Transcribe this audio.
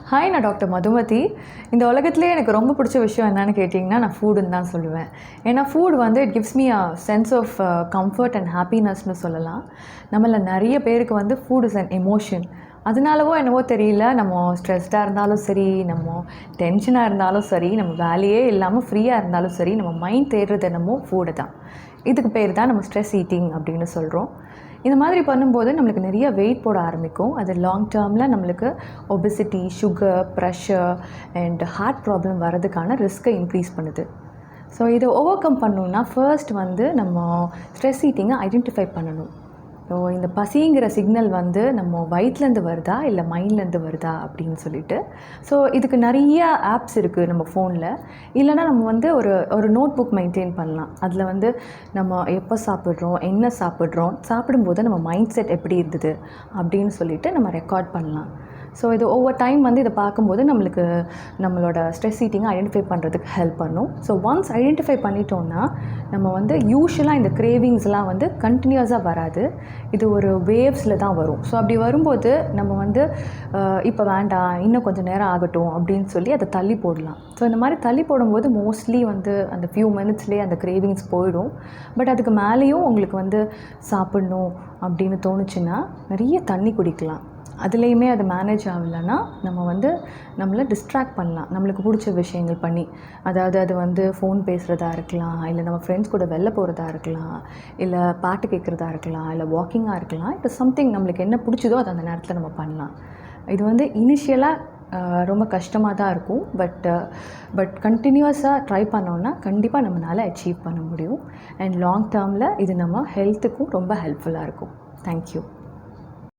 Hi, நான் doctor Madhumathi. இந்த உலகத்திலே எனக்கு ரொம்ப பிடிச்ச விஷயம் என்னன்னு கேட்டிங்கன்னா, நான் ஃபுட்டுன்னு தான் சொல்லுவேன். ஏன்னா ஃபுட் வந்து it gives me a sense of comfort and ஹாப்பினஸ்னு சொல்லலாம். நம்மள நிறைய பேருக்கு வந்து ஃபுட் இஸ் அன் எமோஷன். அதனாலவோ என்னவோ தெரியல, நம்ம ஸ்ட்ரெஸ்டாக இருந்தாலும் சரி, நம்ம டென்ஷனாக இருந்தாலும் சரி, நம்ம வேலையே இல்லாமல் ஃப்ரீயாக இருந்தாலும் சரி, நம்ம மைண்ட் தேடுறது என்னமோ ஃபுட்டு தான். இதுக்கு பேர் தான் நம்ம ஸ்ட்ரெஸ் ஈட்டிங் அப்படின்னு சொல்கிறோம். இந்த மாதிரி பண்ணும்போது நம்மளுக்கு நிறைய வெயிட் போட ஆரம்பிக்கும். அது லாங் டேர்மில் நம்மளுக்கு obesity, sugar, pressure and heart problem வரதுக்கான ரிஸ்க்கை இன்க்ரீஸ் பண்ணுது. ஸோ இதை ஓவர் கம் பண்ணணுன்னா ஃபர்ஸ்ட் வந்து நம்ம ஸ்ட்ரெஸ் ஈட்டிங்கை ஐடென்டிஃபை பண்ணணும். ஸோ இந்த பசிங்கிற சிக்னல் வந்து நம்ம வயிற்றுலேருந்து வருதா இல்லை மைண்ட்லேருந்து வருதா அப்படின்னு சொல்லிட்டு. ஸோ இதுக்கு நிறைய ஆப்ஸ் இருக்குது நம்ம ஃபோனில். இல்லைனா நம்ம வந்து ஒரு நோட் புக் மெயின்டைன் பண்ணலாம். அதில் வந்து நம்ம எப்போ சாப்பிட்றோம், என்ன சாப்பிட்றோம், சாப்பிடும்போது நம்ம மைண்ட் செட் எப்படி இருந்தது அப்படின்னு சொல்லிட்டு நம்ம ரெக்கார்ட் பண்ணலாம். ஸோ இது ஓவர் டைம் வந்து இதை பார்க்கும்போது நம்மளுக்கு நம்மளோட ஸ்ட்ரெஸ் ஈட்டிங்கை ஐடென்டிஃபை பண்ணுறதுக்கு ஹெல்ப் பண்ணும். ஸோ ஒன்ஸ் ஐடென்டிஃபை பண்ணிட்டோம்னா நம்ம வந்து யூஷுவலாக இந்த கிரேவிங்ஸ்லாம் வந்து கண்டினியூஸாக வராது. இது ஒரு வேவ்ஸில் தான் வரும். ஸோ அப்படி வரும்போது நம்ம வந்து இப்போ வேண்டாம், இன்னும் கொஞ்சம் நேரம் ஆகட்டும் அப்படின்னு சொல்லி அதை தள்ளி போடலாம். ஸோ இந்த மாதிரி தள்ளி போடும்போது மோஸ்ட்லி வந்து அந்த ஃபியூ மினிட்ஸ்லேயே அந்த கிரேவிங்ஸ் போயிடும். பட் அதுக்கு மேலேயும் உங்களுக்கு வந்து சாப்பிட்ணும் அப்படின்னு தோணுச்சுன்னா நிறைய தண்ணி குடிக்கலாம். அதுலேயுமே அது மேனேஜ் ஆகலைன்னா நம்ம வந்து நம்மளை டிஸ்ட்ராக்ட் பண்ணலாம் நம்மளுக்கு பிடிச்ச விஷயங்கள் பண்ணி. அதாவது அது வந்து ஃபோன் பேசுகிறதா இருக்கலாம், இல்லை நம்ம ஃப்ரெண்ட்ஸ் கூட வெளில போகிறதா இருக்கலாம், இல்லை பாட்டு கேட்குறதா இருக்கலாம், இல்லை வாக்கிங்காக இருக்கலாம். இப்போ சம்திங் நம்மளுக்கு என்ன பிடிச்சதோ அதை அந்த நேரத்தில் நம்ம பண்ணலாம். இது வந்து இனிஷியலாக ரொம்ப கஷ்டமாக தான் இருக்கும். பட் கண்டினியூஸாக ட்ரை பண்ணோன்னா கண்டிப்பாக நம்மளால் அச்சீவ் பண்ண முடியும். அண்ட் லாங் டேர்மில் இது நம்ம ஹெல்த்துக்கும் ரொம்ப ஹெல்ப்ஃபுல்லாக இருக்கும். தேங்க்யூ.